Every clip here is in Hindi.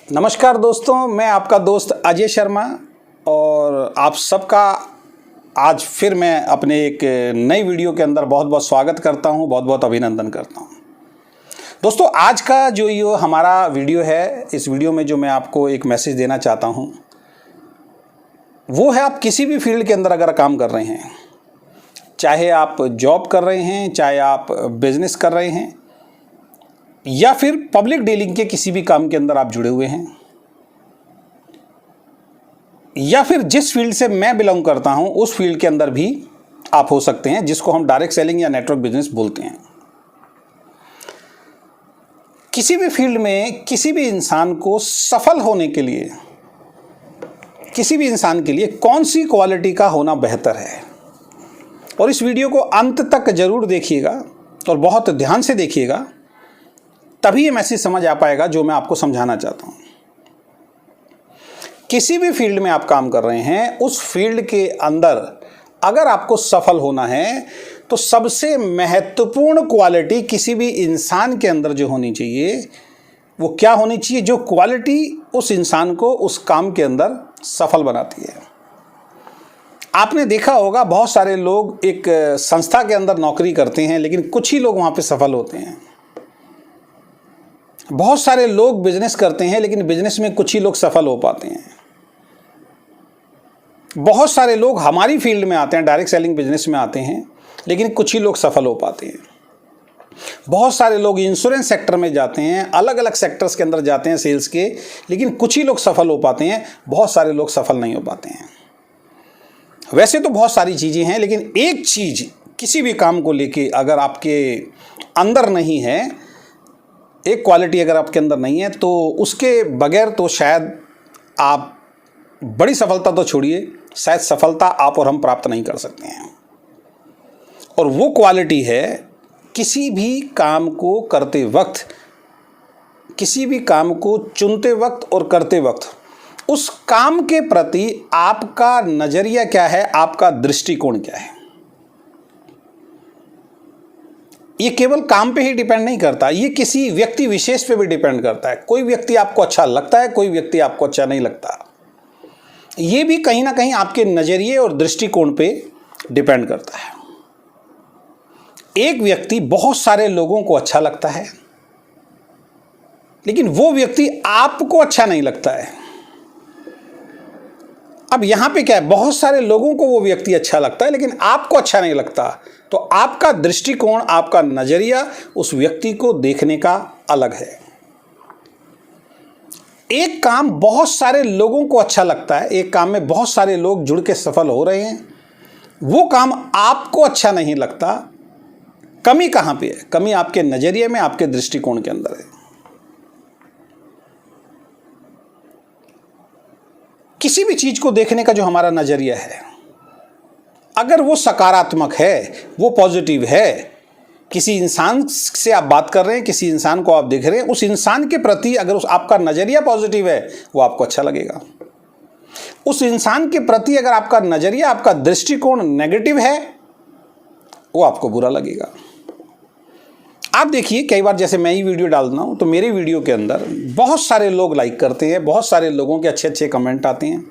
नमस्कार दोस्तों, मैं आपका दोस्त अजय शर्मा और आप सबका आज फिर मैं अपने एक नई वीडियो के अंदर बहुत बहुत स्वागत करता हूं, बहुत बहुत अभिनंदन करता हूं। दोस्तों, आज का जो ये हमारा वीडियो है, इस वीडियो में जो मैं आपको एक मैसेज देना चाहता हूं वो है, आप किसी भी फील्ड के अंदर अगर काम कर रहे हैं, चाहे आप जॉब कर रहे हैं, चाहे आप बिजनेस कर रहे हैं या फिर पब्लिक डीलिंग के किसी भी काम के अंदर आप जुड़े हुए हैं, या फिर जिस फील्ड से मैं बिलोंग करता हूं उस फील्ड के अंदर भी आप हो सकते हैं, जिसको हम डायरेक्ट सेलिंग या नेटवर्क बिजनेस बोलते हैं। किसी भी फील्ड में किसी भी इंसान को सफल होने के लिए, किसी भी इंसान के लिए कौन सी क्वालिटी का होना बेहतर है, और इस वीडियो को अंत तक जरूर देखिएगा और बहुत ध्यान से देखिएगा, तभी ये मैसेज समझ आ पाएगा जो मैं आपको समझाना चाहता हूं। किसी भी फील्ड में आप काम कर रहे हैं, उस फील्ड के अंदर अगर आपको सफल होना है तो सबसे महत्वपूर्ण क्वालिटी किसी भी इंसान के अंदर जो होनी चाहिए वो क्या होनी चाहिए, जो क्वालिटी उस इंसान को उस काम के अंदर सफल बनाती है। आपने देखा होगा, बहुत सारे लोग एक संस्था के अंदर नौकरी करते हैं लेकिन कुछ ही लोग वहां पे सफल होते हैं। बहुत सारे लोग बिजनेस करते हैं लेकिन बिजनेस में कुछ ही लोग सफल हो पाते हैं। बहुत सारे लोग हमारी फील्ड में आते हैं, डायरेक्ट सेलिंग बिजनेस में आते हैं, लेकिन कुछ ही लोग सफल हो पाते हैं। बहुत सारे लोग इंश्योरेंस सेक्टर में जाते हैं, अलग अलग सेक्टर्स के अंदर जाते हैं सेल्स के, लेकिन कुछ ही लोग सफल हो पाते हैं, बहुत सारे लोग सफल नहीं हो पाते हैं। वैसे तो बहुत सारी चीज़ें हैं, लेकिन एक चीज़ किसी भी काम को लेके अगर आपके अंदर नहीं है, एक क्वालिटी अगर आपके अंदर नहीं है, तो उसके बगैर तो शायद आप बड़ी सफलता तो छोड़िए, शायद सफलता आप और हम प्राप्त नहीं कर सकते हैं। और वो क्वालिटी है, किसी भी काम को करते वक्त, किसी भी काम को चुनते वक्त और करते वक्त उस काम के प्रति आपका नज़रिया क्या है, आपका दृष्टिकोण क्या है। ये केवल काम पे ही डिपेंड नहीं करता, ये किसी व्यक्ति विशेष पे भी डिपेंड करता है। कोई व्यक्ति आपको अच्छा लगता है, कोई व्यक्ति आपको अच्छा नहीं लगता। ये भी कहीं ना कहीं आपके नज़रिए और दृष्टिकोण पे डिपेंड करता है। एक व्यक्ति बहुत सारे लोगों को अच्छा लगता है, लेकिन वो व्यक्ति आपको अच्छा नहीं लगता है। अब यहां पे क्या है, बहुत सारे लोगों को वो व्यक्ति अच्छा लगता है लेकिन आपको अच्छा नहीं लगता, तो आपका दृष्टिकोण, आपका नजरिया उस व्यक्ति को देखने का अलग है। एक काम बहुत सारे लोगों को अच्छा लगता है, एक काम में बहुत सारे लोग जुड़ के सफल हो रहे हैं, वो काम आपको अच्छा नहीं लगता। कमी कहां पे है? कमी आपके नजरिए में, आपके दृष्टिकोण के अंदर है। किसी भी चीज को देखने का जो हमारा नजरिया है, अगर वो सकारात्मक है, वो पॉजिटिव है, किसी इंसान से आप बात कर रहे हैं, किसी इंसान को आप देख रहे हैं, उस इंसान के प्रति अगर उस आपका नजरिया पॉजिटिव है, वो आपको अच्छा लगेगा। उस इंसान के प्रति अगर आपका नजरिया, आपका दृष्टिकोण नेगेटिव है, वो आपको बुरा लगेगा। आप देखिए, कई बार जैसे मैं ही वीडियो डालता हूं तो मेरे वीडियो के अंदर बहुत सारे लोग लाइक करते हैं, बहुत सारे लोगों के अच्छे अच्छे कमेंट आते हैं,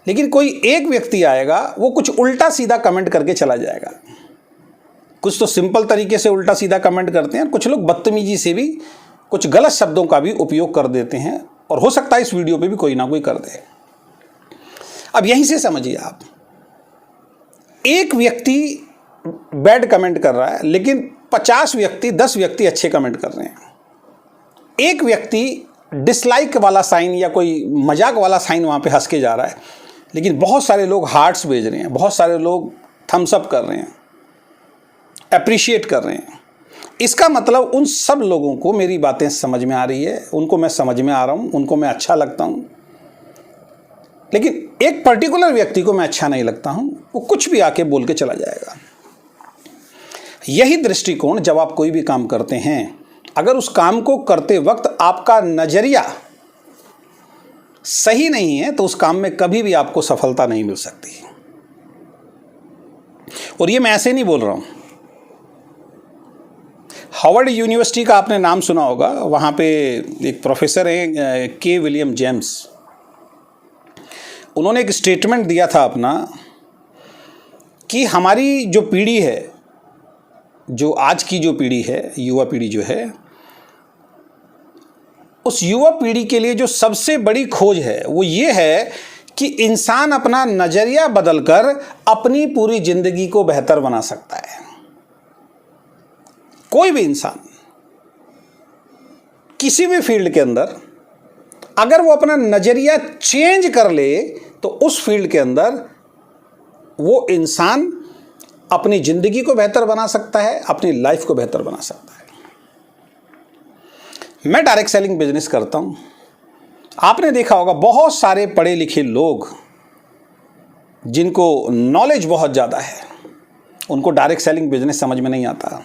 लेकिन कोई एक व्यक्ति आएगा, वो कुछ उल्टा सीधा कमेंट करके चला जाएगा। कुछ तो सिंपल तरीके से उल्टा सीधा कमेंट करते हैं, कुछ लोग बदतमीजी से भी कुछ गलत शब्दों का भी उपयोग कर देते हैं, और हो सकता है इस वीडियो पे भी कोई ना कोई कर दे। अब यहीं से समझिए, आप एक व्यक्ति बैड कमेंट कर रहा है लेकिन 10 व्यक्ति अच्छे कमेंट कर रहे हैं। एक व्यक्ति डिसलाइक वाला साइन या कोई मजाक वाला साइन वहां पे हंस के जा रहा है, लेकिन बहुत सारे लोग हार्ट्स भेज रहे हैं, बहुत सारे लोग थम्स अप कर रहे हैं, अप्रिशिएट कर रहे हैं। इसका मतलब उन सब लोगों को मेरी बातें समझ में आ रही है, उनको मैं समझ में आ रहा हूं, उनको मैं अच्छा लगता हूं, लेकिन एक पर्टिकुलर व्यक्ति को मैं अच्छा नहीं लगता हूं, वो कुछ भी आके बोल के चला जाएगा। यही दृष्टिकोण, जब आप कोई भी काम करते हैं, अगर उस काम को करते वक्त आपका नजरिया सही नहीं है तो उस काम में कभी भी आपको सफलता नहीं मिल सकती। और ये मैं ऐसे नहीं बोल रहा हूं, हार्वर्ड यूनिवर्सिटी का आपने नाम सुना होगा। वहाँ पे एक प्रोफेसर हैं के विलियम जेम्स। उन्होंने एक स्टेटमेंट दिया था अपना कि हमारी जो पीढ़ी है, जो आज की जो पीढ़ी है, युवा पीढ़ी जो है, उस युवा पीढ़ी के लिए जो सबसे बड़ी खोज है वो ये है कि इंसान अपना नज़रिया बदलकर अपनी पूरी ज़िंदगी को बेहतर बना सकता है। कोई भी इंसान किसी भी फील्ड के अंदर अगर वो अपना नज़रिया चेंज कर ले तो उस फील्ड के अंदर वो इंसान अपनी ज़िंदगी को बेहतर बना सकता है, अपनी लाइफ को बेहतर बना सकता है। मैं डायरेक्ट सेलिंग बिजनेस करता हूँ। आपने देखा होगा बहुत सारे पढ़े लिखे लोग जिनको नॉलेज बहुत ज़्यादा है, उनको डायरेक्ट सेलिंग बिजनेस समझ में नहीं आता।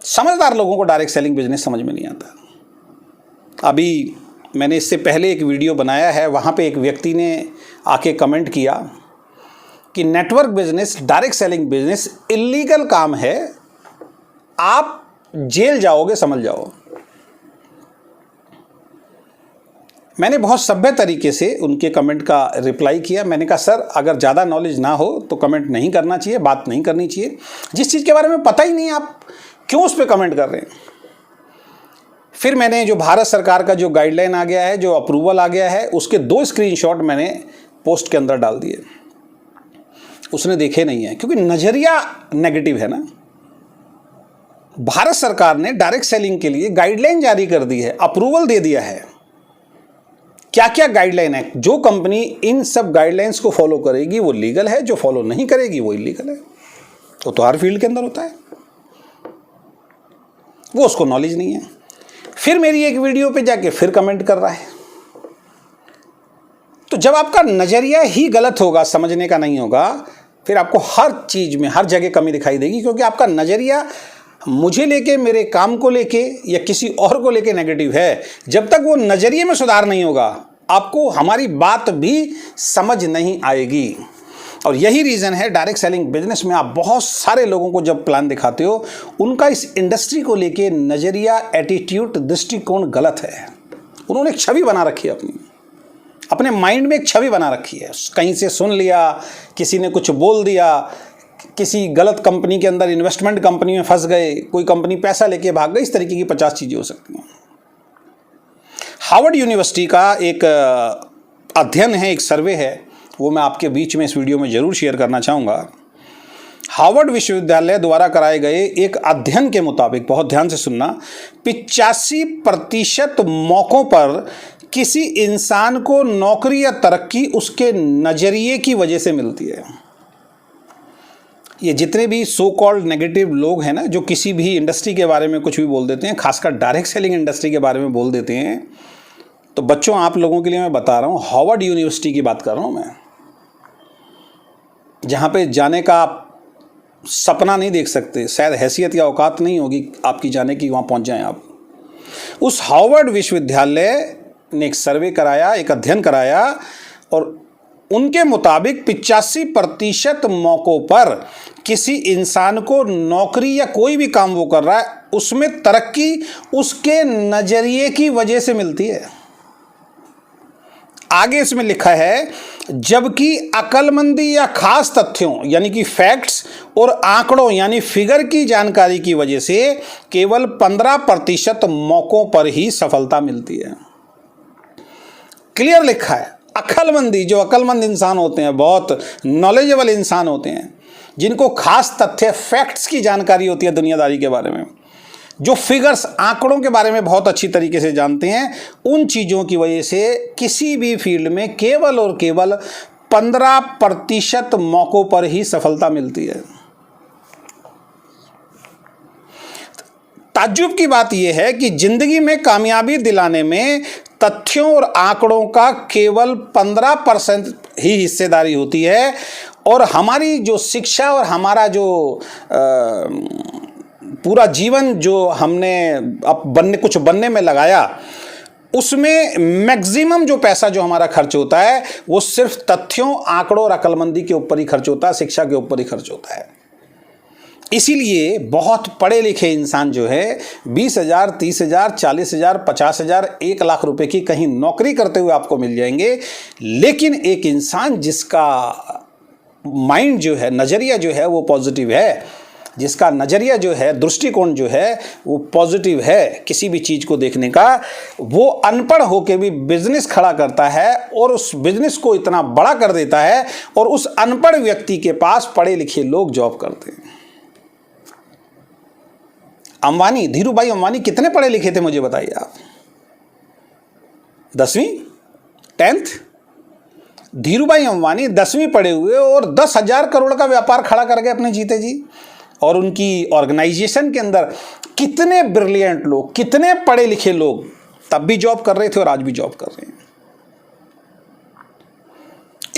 समझदार लोगों को डायरेक्ट सेलिंग बिजनेस समझ में नहीं आता। अभी मैंने इससे पहले एक वीडियो बनाया है, वहाँ पे एक व्यक्ति ने आके कमेंट किया कि network business, direct selling business illegal काम है, आप जेल जाओगे, समझ जाओ। मैंने बहुत सभ्य तरीके से उनके कमेंट का रिप्लाई किया। मैंने कहा सर, अगर ज़्यादा नॉलेज ना हो तो कमेंट नहीं करना चाहिए, बात नहीं करनी चाहिए। जिस चीज़ के बारे में पता ही नहीं आप क्यों उस पर कमेंट कर रहे हैं। फिर मैंने जो भारत सरकार का जो गाइडलाइन आ गया है, जो अप्रूवल आ गया है, उसके 2 स्क्रीनशॉट मैंने पोस्ट के अंदर डाल दिए। उसने देखे नहीं है क्योंकि नज़रिया नेगेटिव है ना। भारत सरकार ने डायरेक्ट सेलिंग के लिए गाइडलाइन जारी कर दी है, अप्रूवल दे दिया है। क्या क्या गाइडलाइन है? जो कंपनी इन सब गाइडलाइंस को फॉलो करेगी वो लीगल है, जो फॉलो नहीं करेगी वो इलीगल है। तो हर फील्ड के अंदर होता है, वो उसको नॉलेज नहीं है। फिर मेरी एक वीडियो पे जाके फिर कमेंट कर रहा है। तो जब आपका नज़रिया ही गलत होगा, समझने का नहीं होगा, फिर आपको हर चीज़ में हर जगह कमी दिखाई देगी, क्योंकि आपका नज़रिया मुझे लेके, मेरे काम को लेके या किसी और को लेके नेगेटिव है। जब तक वो नज़रिए में सुधार नहीं होगा, आपको हमारी बात भी समझ नहीं आएगी। और यही रीज़न है डायरेक्ट सेलिंग बिजनेस में आप बहुत सारे लोगों को जब प्लान दिखाते हो, उनका इस इंडस्ट्री को लेके नज़रिया, एटीट्यूड, दृष्टिकोण गलत है। उन्होंने एक छवि बना रखी है, अपने माइंड में एक छवि बना रखी है। कहीं से सुन लिया, किसी ने कुछ बोल दिया, किसी गलत कंपनी के अंदर, इन्वेस्टमेंट कंपनी में फंस गए, कोई कंपनी पैसा लेके भाग गई, इस तरीके की 50 चीज़ें हो सकती हैं। हार्वर्ड यूनिवर्सिटी का एक अध्ययन है, एक सर्वे है, वो मैं आपके बीच में इस वीडियो में ज़रूर शेयर करना चाहूँगा। हार्वर्ड विश्वविद्यालय द्वारा कराए गए एक अध्ययन के मुताबिक, बहुत ध्यान से सुनना, 85% मौक़ों पर किसी इंसान को नौकरी या तरक्की उसके नज़रिए की वजह से मिलती है। ये जितने भी सो कॉल्ड नेगेटिव लोग हैं ना, जो किसी भी इंडस्ट्री के बारे में कुछ भी बोल देते हैं, खासकर डायरेक्ट सेलिंग इंडस्ट्री के बारे में बोल देते हैं, तो बच्चों, आप लोगों के लिए मैं बता रहा हूँ, हार्वर्ड यूनिवर्सिटी की बात कर रहा हूँ मैं, जहाँ पे जाने का आप सपना नहीं देख सकते, शायद हैसियत या औकात नहीं होगी आपकी जाने की, वहाँ पहुँच जाएं आप। उस हार्वर्ड विश्वविद्यालय ने एक सर्वे कराया, एक अध्ययन कराया, और उनके मुताबिक 85% मौक़ों पर किसी इंसान को नौकरी या कोई भी काम वो कर रहा है, उसमें तरक्की उसके नज़रिए की वजह से मिलती है। आगे इसमें लिखा है, जबकि अक्लमंदी या खास तथ्यों यानी कि फैक्ट्स और आंकड़ों यानी फिगर की जानकारी की वजह से केवल 15% मौक़ों पर ही सफलता मिलती है। क्लियर लिखा है, अक्लमंदी, जो अक्लमंद इंसान होते हैं, बहुत नॉलेजेबल इंसान होते हैं, जिनको खास तथ्य, फैक्ट्स की जानकारी होती है दुनियादारी के बारे में, जो फिगर्स, आंकड़ों के बारे में बहुत अच्छी तरीके से जानते हैं, उन चीज़ों की वजह से किसी भी फील्ड में केवल और केवल 15% मौक़ों पर ही सफलता मिलती है। ताज्जुब की बात यह है कि ज़िंदगी में कामयाबी दिलाने में तथ्यों और आंकड़ों का केवल 15% ही हिस्सेदारी होती है, और हमारी जो शिक्षा और हमारा जो पूरा जीवन जो हमने अब कुछ बनने में लगाया, उसमें मैक्सिमम जो पैसा जो हमारा खर्च होता है वो सिर्फ तथ्यों, आंकड़ों और अक्लमंदी के ऊपर ही खर्च होता है, शिक्षा के ऊपर ही खर्च होता है। इसीलिए बहुत पढ़े लिखे इंसान जो है 20,000, 30,000, 40,000, 50,000, 1,00,000 रुपए की कहीं नौकरी करते हुए आपको मिल जाएंगे। लेकिन एक इंसान जिसका माइंड जो है, नज़रिया जो है वो पॉजिटिव है, जिसका नज़रिया जो है, दृष्टिकोण जो है वो पॉजिटिव है किसी भी चीज़ को देखने का, वो अनपढ़ होकर भी बिजनेस खड़ा करता है और उस बिजनेस को इतना बड़ा कर देता है और उस अनपढ़ व्यक्ति के पास पढ़े लिखे लोग जॉब करते हैं। अंबानी, धीरूभाई अंबानी कितने पढ़े लिखे थे मुझे बताइए आप? 10वीं 10th? धीरूभाई अंबानी 10वीं पढ़े हुए और 10,000 करोड़ का व्यापार खड़ा कर गए अपने जीते जी। और उनकी ऑर्गेनाइजेशन के अंदर कितने ब्रिलियंट लोग, कितने पढ़े लिखे लोग तब भी जॉब कर रहे थे और आज भी जॉब कर रहे हैं।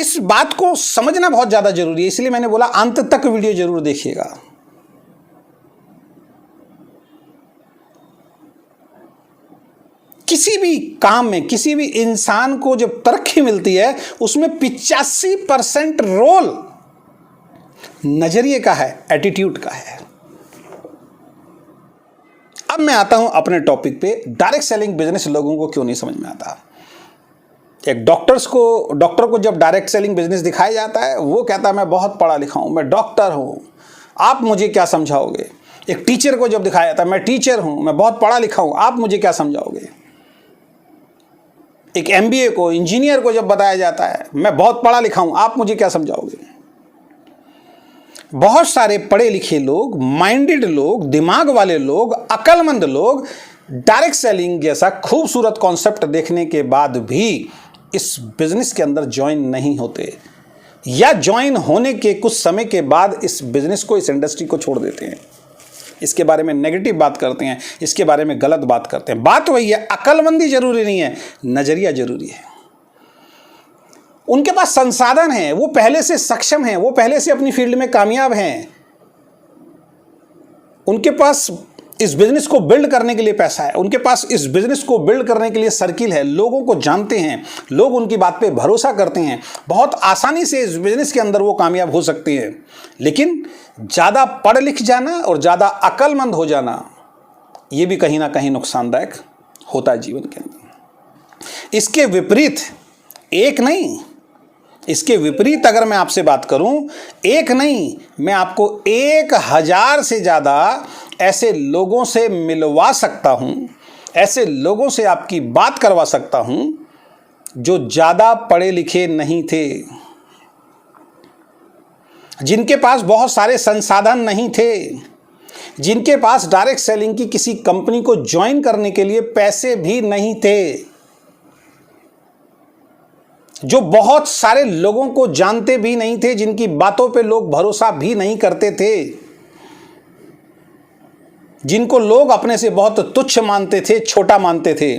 इस बात को समझना बहुत ज्यादा जरूरी है, इसलिए मैंने बोला अंत तक वीडियो जरूर देखिएगा। किसी भी काम में, किसी भी इंसान को जब तरक्की मिलती है उसमें 85% रोल नजरिए का है, एटीट्यूड का है। अब मैं आता हूं अपने टॉपिक पे, डायरेक्ट सेलिंग बिजनेस लोगों को क्यों नहीं समझ में आता। एक डॉक्टर को जब डायरेक्ट सेलिंग बिजनेस दिखाया जाता है, वो कहता है मैं बहुत पढ़ा लिखा हूं, मैं डॉक्टर हूं, आप मुझे क्या समझाओगे। एक टीचर को जब दिखाया जाता है, मैं टीचर हूं, मैं बहुत पढ़ा लिखा हूं, आप मुझे क्या समझाओगे। एक MBA को, इंजीनियर को जब बताया जाता है मैं बहुत पढ़ा लिखा हूं, आप मुझे क्या समझाओगे। बहुत सारे पढ़े लिखे लोग, माइंडेड लोग, दिमाग वाले लोग, अक्लमंद लोग डायरेक्ट सेलिंग जैसा खूबसूरत कॉन्सेप्ट देखने के बाद भी इस बिजनेस के अंदर ज्वाइन नहीं होते, या ज्वाइन होने के कुछ समय के बाद इस बिजनेस को, इस इंडस्ट्री को छोड़ देते हैं। इसके बारे में नेगेटिव बात करते हैं, इसके बारे में गलत बात करते हैं। बात वही है, अक्लमंदी जरूरी नहीं है, नजरिया जरूरी है। उनके पास संसाधन है, वो पहले से सक्षम हैं, वो पहले से अपनी फील्ड में कामयाब हैं, उनके पास इस बिजनेस को बिल्ड करने के लिए पैसा है, उनके पास इस बिजनेस को बिल्ड करने के लिए सर्किल है, लोगों को जानते हैं, लोग उनकी बात पे भरोसा करते हैं, बहुत आसानी से इस बिजनेस के अंदर वो कामयाब हो सकते हैं। लेकिन ज़्यादा पढ़ लिख जाना और ज़्यादा अक्लमंद हो जाना, ये भी कहीं ना कहीं नुकसानदायक होता है जीवन के अंदर। इसके विपरीत एक नहीं, इसके विपरीत अगर मैं आपसे बात करूं, एक नहीं, मैं आपको 1,000 से ज़्यादा ऐसे लोगों से मिलवा सकता हूं, ऐसे लोगों से आपकी बात करवा सकता हूं जो ज़्यादा पढ़े लिखे नहीं थे, जिनके पास बहुत सारे संसाधन नहीं थे, जिनके पास डायरेक्ट सेलिंग की किसी कंपनी को ज्वाइन करने के लिए पैसे भी नहीं थे, जो बहुत सारे लोगों को जानते भी नहीं थे, जिनकी बातों पे लोग भरोसा भी नहीं करते थे, जिनको लोग अपने से बहुत तुच्छ मानते थे, छोटा मानते थे।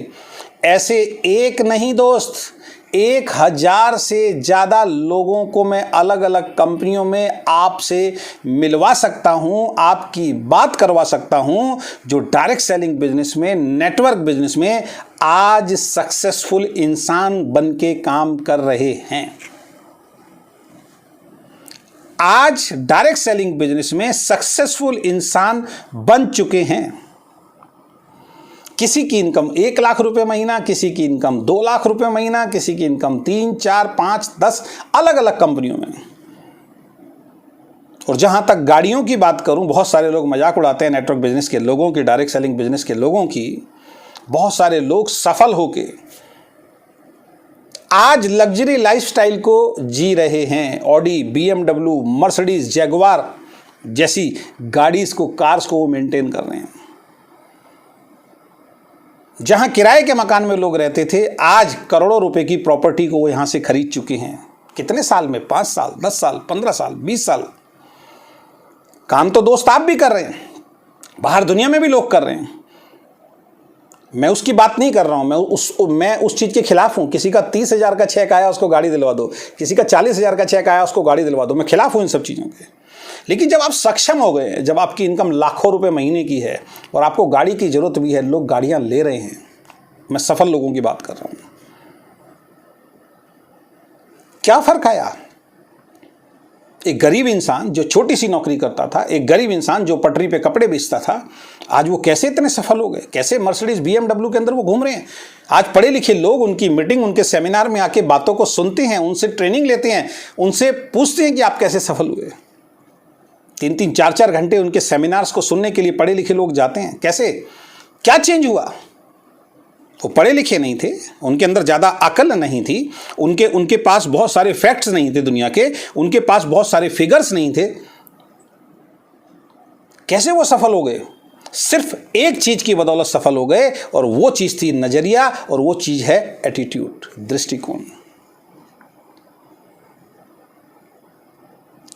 ऐसे एक नहीं दोस्त, 1,000 से ज़्यादा लोगों को मैं अलग अलग कंपनियों में आपसे मिलवा सकता हूं, आपकी बात करवा सकता हूं, जो डायरेक्ट सेलिंग बिजनेस में, नेटवर्क बिजनेस में आज सक्सेसफुल इंसान बन के काम कर रहे हैं। आज डायरेक्ट सेलिंग बिजनेस में सक्सेसफुल इंसान बन चुके हैं। किसी की इनकम 1,00,000 रुपए महीना, किसी की इनकम 2,00,000 रुपए महीना, किसी की इनकम 3, 4, 5, 10 अलग अलग कंपनियों में। और जहां तक गाड़ियों की बात करूं, बहुत सारे लोग मजाक उड़ाते हैं नेटवर्क बिजनेस के लोगों की, डायरेक्ट सेलिंग बिजनेस के लोगों की। बहुत सारे लोग सफल होके आज लग्जरी लाइफस्टाइल को जी रहे हैं। ऑडी, BMW, मर्सिडीज, जैगुआर जैसी गाड़ीज को, कार्स को वो मेंटेन कर रहे हैं। जहां किराए के मकान में लोग रहते थे, आज करोड़ों रुपए की प्रॉपर्टी को वो यहां से खरीद चुके हैं। कितने साल में? 5 साल, 10 साल, 15 साल, 20 साल। काम तो दोस्त आप भी कर रहे हैं, बाहर दुनिया में भी लोग कर रहे हैं। मैं उसकी बात नहीं कर रहा हूं, मैं उस चीज के खिलाफ हूं। किसी का 30,000 का चेक आया उसको गाड़ी दिलवा दो, किसी का 40,000 का चेक आया उसको गाड़ी दिलवा दो, मैं खिलाफ हूं इन सब चीज़ों के। लेकिन जब आप सक्षम हो गए, जब आपकी इनकम लाखों रुपए महीने की है और आपको गाड़ी की जरूरत भी है, लोग गाड़ियां ले रहे हैं, मैं सफल लोगों की बात कर रहा हूं। क्या फर्क आया? एक गरीब इंसान जो छोटी सी नौकरी करता था, एक गरीब इंसान जो पटरी पे कपड़े बेचता था, आज वो कैसे इतने सफल हो गए, कैसे मर्सिडीज BMW के अंदर वो घूम रहे हैं। आज पढ़े लिखे लोग उनकी मीटिंग, उनके सेमिनार में आके बातों को सुनते हैं, उनसे ट्रेनिंग लेते हैं, उनसे पूछते हैं कि आप कैसे सफल हुए। 3-3, 4-4 घंटे उनके सेमिनार्स को सुनने के लिए पढ़े लिखे लोग जाते हैं। कैसे, क्या चेंज हुआ? वो पढ़े लिखे नहीं थे, उनके अंदर ज़्यादा अकल नहीं थी, उनके पास बहुत सारे फैक्ट्स नहीं थे दुनिया के, उनके पास बहुत सारे फिगर्स नहीं थे। कैसे वो सफल हो गए? सिर्फ एक चीज की बदौलत सफल हो गए, और वो चीज थी नजरिया, और वो चीज है एटीट्यूड, दृष्टिकोण।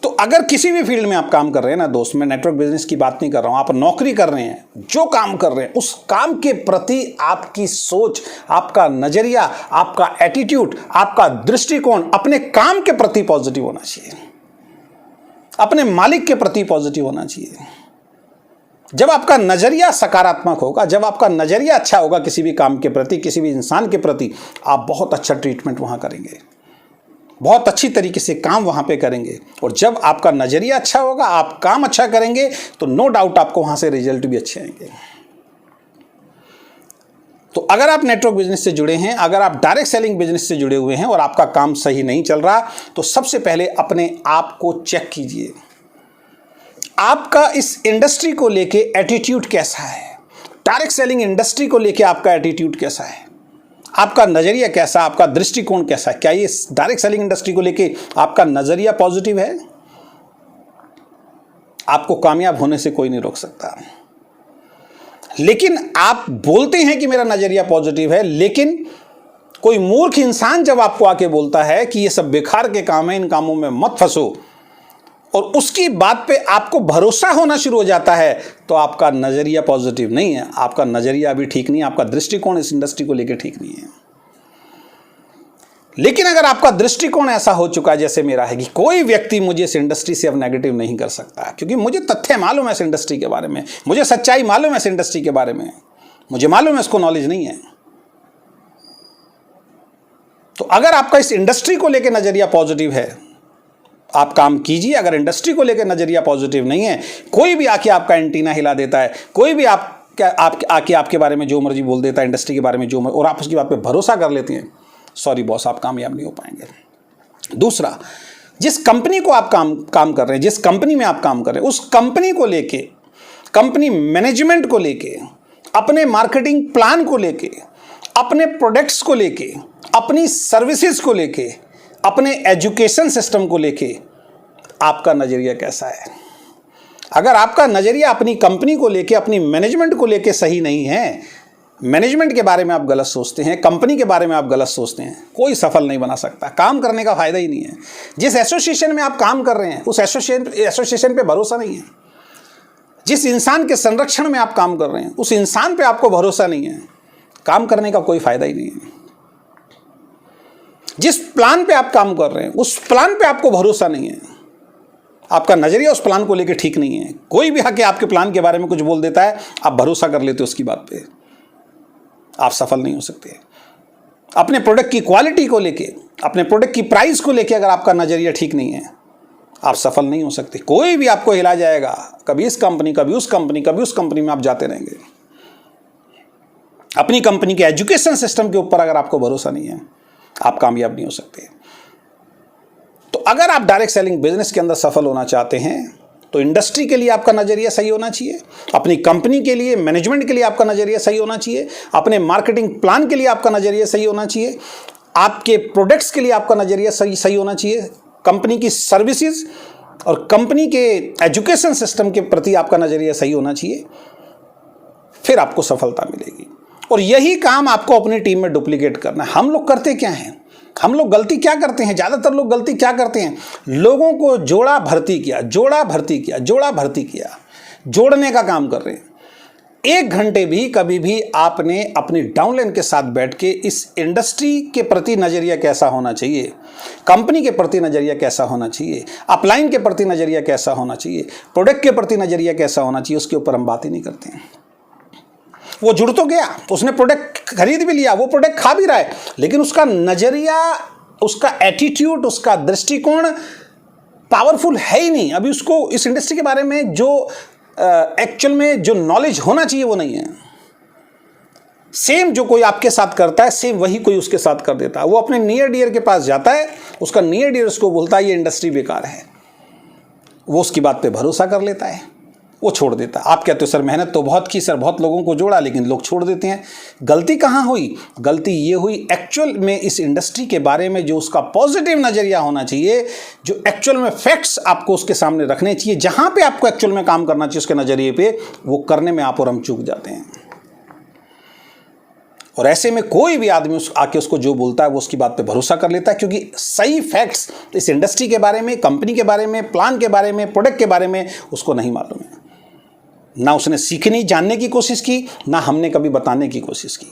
तो अगर किसी भी फील्ड में आप काम कर रहे हैं ना दोस्त, मैं नेटवर्क बिजनेस की बात नहीं कर रहा हूं, आप नौकरी कर रहे हैं, जो काम कर रहे हैं उस काम के प्रति आपकी सोच, आपका नजरिया, आपका एटीट्यूड, आपका दृष्टिकोण अपने काम के प्रति पॉजिटिव होना चाहिए, अपने मालिक के प्रति पॉजिटिव होना चाहिए। जब आपका नजरिया सकारात्मक होगा, जब आपका नजरिया अच्छा होगा किसी भी काम के प्रति, किसी भी इंसान के प्रति, आप बहुत अच्छा ट्रीटमेंट वहां करेंगे, बहुत अच्छी तरीके से काम वहां पे करेंगे। और जब आपका नजरिया अच्छा होगा, आप काम अच्छा करेंगे, तो नो डाउट आपको वहां से रिजल्ट भी अच्छे आएंगे। तो अगर आप नेटवर्क बिजनेस से जुड़े हैं, अगर आप डायरेक्ट सेलिंग बिजनेस से जुड़े हुए हैं और आपका काम सही नहीं चल रहा, तो सबसे पहले अपने आप को चेक कीजिए, आपका इस इंडस्ट्री को लेके एटीट्यूड कैसा है। डायरेक्ट सेलिंग इंडस्ट्री को लेके आपका एटीट्यूड कैसा है, आपका नजरिया कैसा, आपका दृष्टिकोण कैसा है। क्या ये डायरेक्ट सेलिंग इंडस्ट्री को लेके आपका नजरिया पॉजिटिव है? आपको कामयाब होने से कोई नहीं रोक सकता। लेकिन आप बोलते हैं कि मेरा नजरिया पॉजिटिव है, लेकिन कोई मूर्ख इंसान जब आपको आके बोलता है कि ये सब बेकार के काम है, इन कामों में मत फंसो, और उसकी बात पे आपको भरोसा होना शुरू हो जाता है, तो आपका नजरिया पॉजिटिव नहीं है, आपका नजरिया अभी ठीक नहीं है, आपका दृष्टिकोण इस इंडस्ट्री को लेकर ठीक नहीं है। लेकिन अगर आपका दृष्टिकोण ऐसा हो चुका है जैसे मेरा है कि कोई व्यक्ति मुझे इस इंडस्ट्री से अब नेगेटिव नहीं कर सकता, क्योंकि मुझे तथ्य मालूम है इस इंडस्ट्री के बारे में, मुझे सच्चाई मालूम है इस इंडस्ट्री के बारे में, मुझे मालूम है इसको नॉलेज नहीं है, तो अगर आपका इस इंडस्ट्री को लेकर नजरिया पॉजिटिव है, आप काम कीजिए। अगर इंडस्ट्री को लेकर नजरिया पॉजिटिव नहीं है, कोई भी आके आपका एंटीना हिला देता है, कोई भी आके आपके बारे में जो मर्जी बोल देता है, इंडस्ट्री के बारे में जो और आप उसकी बात पे भरोसा कर लेते हैं, सॉरी बॉस, आप कामयाब नहीं हो पाएंगे। दूसरा, जिस कंपनी को आप काम कर रहे हैं, जिस कंपनी में आप काम कर रहे हैं, उस कंपनी को लेके, कंपनी मैनेजमेंट को लेके, अपने मार्केटिंग प्लान को लेके, अपने प्रोडक्ट्स को लेके, अपनी सर्विसेज को लेके, अपने एजुकेशन सिस्टम को लेके आपका नजरिया कैसा है। अगर आपका नजरिया अपनी कंपनी को लेके, अपनी मैनेजमेंट को लेके सही नहीं है, मैनेजमेंट के बारे में आप गलत सोचते हैं, कंपनी के बारे में आप गलत सोचते हैं, कोई सफल नहीं बना सकता, काम करने का फायदा ही नहीं है। जिस एसोसिएशन में आप काम कर रहे हैं उस एसोसिएशन पे भरोसा नहीं है, जिस इंसान के संरक्षण में आप काम कर रहे हैं उस इंसान पे आपको भरोसा नहीं है, काम करने का कोई फायदा ही नहीं है। जिस प्लान पे आप काम कर रहे हैं उस प्लान पे आपको भरोसा नहीं है, आपका नजरिया उस प्लान को लेकर ठीक नहीं है, कोई भी आके आपके प्लान के बारे में कुछ बोल देता है, आप भरोसा कर लेते हो उसकी बात पे, आप सफल नहीं हो सकते। अपने प्रोडक्ट की क्वालिटी को लेके, अपने प्रोडक्ट की प्राइस को लेके अगर आपका नजरिया ठीक नहीं है, आप सफल नहीं हो सकते। कोई भी आपको हिला जाएगा, कभी इस कंपनी, कभी उस कंपनी, कभी उस कंपनी में आप जाते रहेंगे। अपनी कंपनी के एजुकेशन सिस्टम के ऊपर अगर आपको भरोसा नहीं है, आप कामयाब नहीं हो सकते। तो अगर आप डायरेक्ट सेलिंग बिजनेस के अंदर सफल होना चाहते हैं, तो इंडस्ट्री के लिए आपका नजरिया सही होना चाहिए, अपनी कंपनी के लिए, मैनेजमेंट के लिए आपका नजरिया सही होना चाहिए, अपने मार्केटिंग प्लान के लिए आपका नजरिया सही होना चाहिए, आपके प्रोडक्ट्स के लिए आपका नजरिया सही होना चाहिए, कंपनी की सर्विसेज और कंपनी के एजुकेशन सिस्टम के प्रति आपका नजरिया सही होना चाहिए, फिर आपको सफलता मिलेगी। और यही काम आपको अपनी टीम में डुप्लीकेट करना है। हम लोग करते क्या हैं, हम लोग गलती क्या करते हैं, ज़्यादातर लोग गलती क्या करते हैं, लोगों को जोड़ा भर्ती किया, जोड़ा भर्ती किया, जोड़ा भर्ती किया, जोड़ने का काम कर रहे हैं। 1 घंटे भी कभी भी आपने अपनी डाउनलाइन के साथ बैठ के इस इंडस्ट्री के प्रति नज़रिया कैसा होना चाहिए, कंपनी के प्रति नज़रिया कैसा होना चाहिए, अपलाइन के प्रति नज़रिया कैसा होना चाहिए, प्रोडक्ट के प्रति नज़रिया कैसा होना चाहिए, उसके ऊपर हम बात ही नहीं करते हैं। वो जुड़ तो गया, उसने प्रोडक्ट खरीद भी लिया, वो प्रोडक्ट खा भी रहा है, लेकिन उसका नजरिया, उसका एटीट्यूड, उसका दृष्टिकोण पावरफुल है ही नहीं। अभी उसको इस इंडस्ट्री के बारे में जो एक्चुअल में जो नॉलेज होना चाहिए वो नहीं है। सेम जो कोई आपके साथ करता है सेम वही कोई उसके साथ कर देता है। वो अपने नियर डियर के पास जाता है, उसका नियर डियर उसको बोलता है ये इंडस्ट्री बेकार है, वो उसकी बात पे भरोसा कर लेता है, वो छोड़ देता है। आप कहते हो सर मेहनत तो बहुत की सर, बहुत लोगों को जोड़ा, लेकिन लोग छोड़ देते हैं। गलती कहाँ हुई? गलती ये हुई एक्चुअल में इस इंडस्ट्री के बारे में जो उसका पॉजिटिव नज़रिया होना चाहिए, जो एक्चुअल में फैक्ट्स आपको उसके सामने रखने चाहिए, जहाँ पे आपको एक्चुअल में काम करना चाहिए उसके नज़रिए पे, वो करने में आप और हम चूक जाते हैं। और ऐसे में कोई भी आदमी आके उसको जो बोलता है वो उसकी बात पे भरोसा कर लेता है, क्योंकि सही फैक्ट्स इस इंडस्ट्री के बारे में, कंपनी के बारे में, प्लान के बारे में, प्रोडक्ट के बारे में उसको नहीं मालूम है। ना उसने सीखने जानने की कोशिश की, ना हमने कभी बताने की कोशिश की।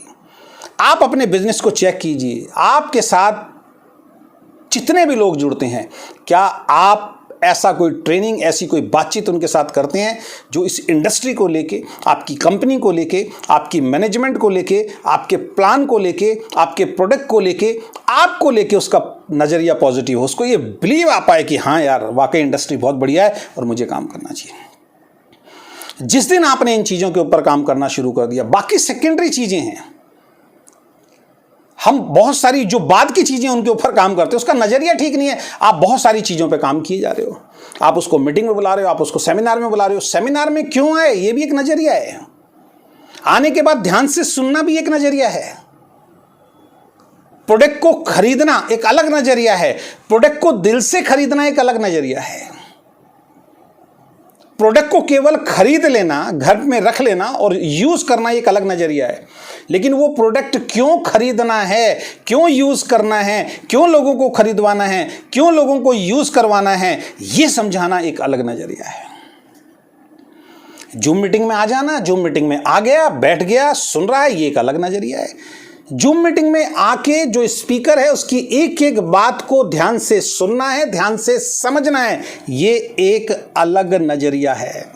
आप अपने बिजनेस को चेक कीजिए, आपके साथ जितने भी लोग जुड़ते हैं, क्या आप ऐसा कोई ट्रेनिंग, ऐसी कोई बातचीत उनके साथ करते हैं जो इस इंडस्ट्री को लेके, आपकी कंपनी को लेके, आपकी मैनेजमेंट को लेके, आपके प्लान को लेके, आपके प्रोडक्ट को लेके, आपको लेके उसका नज़रिया पॉजिटिव हो, उसको ये बिलीव आ पाए कि हाँ यार वाकई इंडस्ट्री बहुत बढ़िया है और मुझे काम करना चाहिए। जिस दिन आपने इन चीज़ों के ऊपर काम करना शुरू कर दिया, बाकी सेकेंडरी चीज़ें हैं, हम बहुत सारी जो बाद की चीज़ें उनके ऊपर काम करते हैं, उसका नज़रिया ठीक नहीं है। आप बहुत सारी चीज़ों पे काम किए जा रहे हो, आप उसको मीटिंग में बुला रहे हो, आप उसको सेमिनार में बुला रहे हो। सेमिनार में क्यों आए ये भी एक नज़रिया है, आने के बाद ध्यान से सुनना भी एक नज़रिया है। प्रोडक्ट को खरीदना एक अलग नज़रिया है, प्रोडक्ट को दिल से खरीदना एक अलग नज़रिया है। प्रोडक्ट को केवल खरीद लेना, घर में रख लेना और यूज़ करना एक अलग नज़रिया है, लेकिन वो प्रोडक्ट क्यों खरीदना है, क्यों यूज़ करना है, क्यों लोगों को खरीदवाना है, क्यों लोगों को यूज़ करवाना है, ये समझाना एक अलग नज़रिया है। जूम मीटिंग में आ जाना, जूम मीटिंग में आ गया, बैठ गया, सुन रहा है, ये एक अलग नज़रिया है। जूम मीटिंग में आके जो स्पीकर है उसकी एक एक बात को ध्यान से सुनना है, ध्यान से समझना है, ये एक अलग नज़रिया है।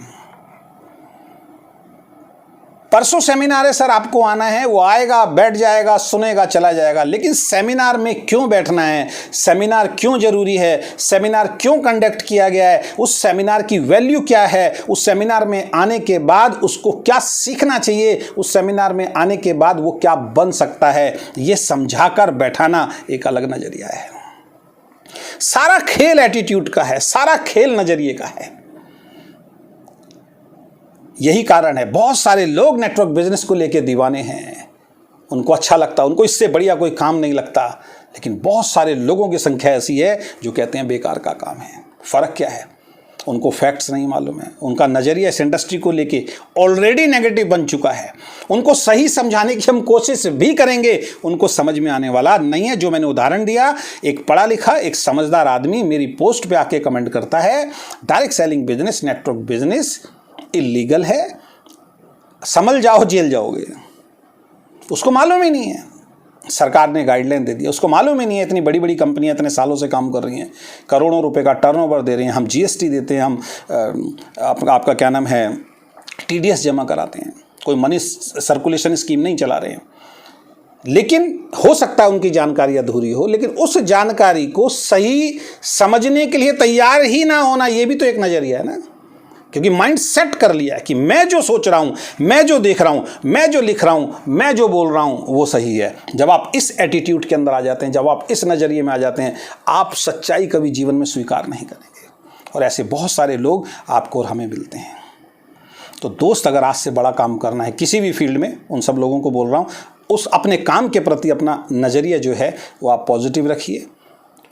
परसों सेमिनार है सर, आपको आना है, वो आएगा, बैठ जाएगा, सुनेगा, चला जाएगा, लेकिन सेमिनार में क्यों बैठना है, सेमिनार क्यों जरूरी है, सेमिनार क्यों कंडक्ट किया गया है, उस सेमिनार की वैल्यू क्या है, उस सेमिनार में आने के बाद उसको क्या सीखना चाहिए, उस सेमिनार में आने के बाद वो क्या बन सकता है, ये समझाकर बैठाना एक अलग नज़रिया है। सारा खेल एटीट्यूड का है, सारा खेल नज़रिए का है। यही कारण है बहुत सारे लोग नेटवर्क बिजनेस को लेके दीवाने हैं, उनको अच्छा लगता, उनको इससे बढ़िया कोई काम नहीं लगता, लेकिन बहुत सारे लोगों की संख्या ऐसी है जो कहते हैं बेकार का काम है। फ़र्क क्या है? उनको फैक्ट्स नहीं मालूम है, उनका नज़रिया इस इंडस्ट्री को लेके ऑलरेडी नेगेटिव बन चुका है। उनको सही समझाने की हम कोशिश भी करेंगे, उनको समझ में आने वाला नहीं है। जो मैंने उदाहरण दिया, एक पढ़ा लिखा, एक समझदार आदमी मेरी पोस्ट पे आके कमेंट करता है direct selling business, network business illegal है, समझ जाओ जेल जाओगे। उसको मालूम ही नहीं है, सरकार ने गाइडलाइन दे दिया, उसको मालूम ही नहीं है। इतनी बड़ी बड़ी कंपनियां इतने सालों से काम कर रही हैं, करोड़ों रुपए का टर्नओवर दे रही हैं, हम जीएसटी देते हैं, हम आपका क्या नाम है टीडीएस जमा कराते हैं, कोई मनी सर्कुलेशन स्कीम नहीं चला रहे हैं। लेकिन हो सकता है उनकी जानकारी अधूरी हो, लेकिन उस जानकारी को सही समझने के लिए तैयार ही ना होना, ये भी तो एक नज़रिया है ना। क्योंकि माइंड सेट कर लिया है कि मैं जो सोच रहा हूँ, मैं जो देख रहा हूँ, मैं जो लिख रहा हूँ, मैं जो बोल रहा हूँ वो सही है। जब आप इस एटीट्यूड के अंदर आ जाते हैं, जब आप इस नज़रिए में आ जाते हैं, आप सच्चाई कभी जीवन में स्वीकार नहीं करेंगे। और ऐसे बहुत सारे लोग आपको और हमें मिलते हैं। तो दोस्त, अगर आज से बड़ा काम करना है किसी भी फील्ड में, उन सब लोगों को बोल रहा हूँ, उस अपने काम के प्रति अपना नज़रिया जो है वो आप पॉजिटिव रखिए,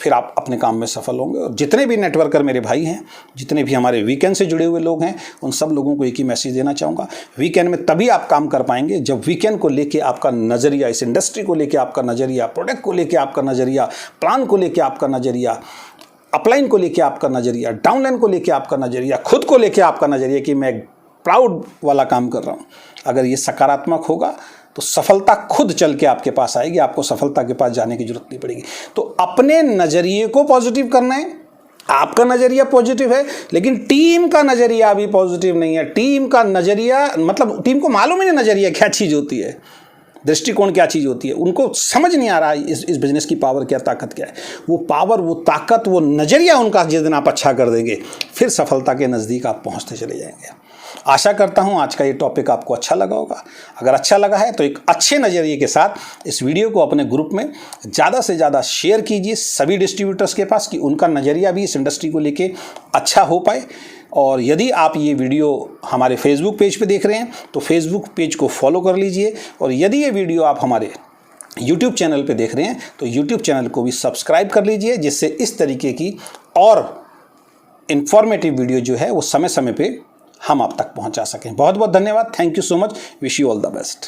फिर आप अपने काम में सफल होंगे। और जितने भी नेटवर्कर मेरे भाई हैं, जितने भी हमारे वीकेंड से जुड़े हुए लोग हैं, उन सब लोगों को एक ही मैसेज देना चाहूँगा, वीकेंड में तभी आप काम कर पाएंगे जब वीकेंड को लेके आपका नज़रिया, इस इंडस्ट्री को लेके आपका नज़रिया, प्रोडक्ट को लेके आपका नज़रिया, प्लान को लेके आपका नज़रिया, अपलाइन को लेके आपका नज़रिया, डाउनलाइन को लेके आपका नज़रिया, खुद को लेके आपका नज़रिया कि मैं प्राउड वाला काम कर रहा हूँ, अगर ये सकारात्मक होगा तो सफलता खुद चल के आपके पास आएगी, आपको सफलता के पास जाने की जरूरत नहीं पड़ेगी। तो अपने नज़रिए को पॉजिटिव करना है, आपका नज़रिया पॉजिटिव है, लेकिन टीम का नज़रिया भी पॉजिटिव नहीं है। टीम का नज़रिया मतलब टीम को मालूम ही नहीं नज़रिया क्या चीज़ होती है। दृष्टिकोण क्या चीज़ होती है, उनको समझ नहीं आ रहा है इस बिज़नेस की पावर क्या, ताकत क्या है। वो पावर, वो ताकत, वो नज़रिया उनका जिस दिन आप अच्छा कर देंगे, फिर सफलता के नज़दीक आप पहुँचते चले जाएंगे। आशा करता हूँ आज का ये टॉपिक आपको अच्छा लगा होगा। अगर अच्छा लगा है तो एक अच्छे नज़रिए के साथ इस वीडियो को अपने ग्रुप में ज़्यादा से ज़्यादा शेयर कीजिए सभी डिस्ट्रीब्यूटर्स के पास, कि उनका नज़रिया भी इस इंडस्ट्री को लेके अच्छा हो पाए। और यदि आप ये वीडियो हमारे फेसबुक पेज पे देख रहे हैं तो फेसबुक पेज को फॉलो कर लीजिए, और यदि ये वीडियो आप हमारे यूट्यूब चैनल पे देख रहे हैं तो यूट्यूब चैनल को भी सब्सक्राइब कर लीजिए, जिससे इस तरीके की और इन्फॉर्मेटिव वीडियो जो है वो समय समय पे हम आप तक पहुंचा सकें। बहुत बहुत धन्यवाद। Thank you so much. Wish you all the best.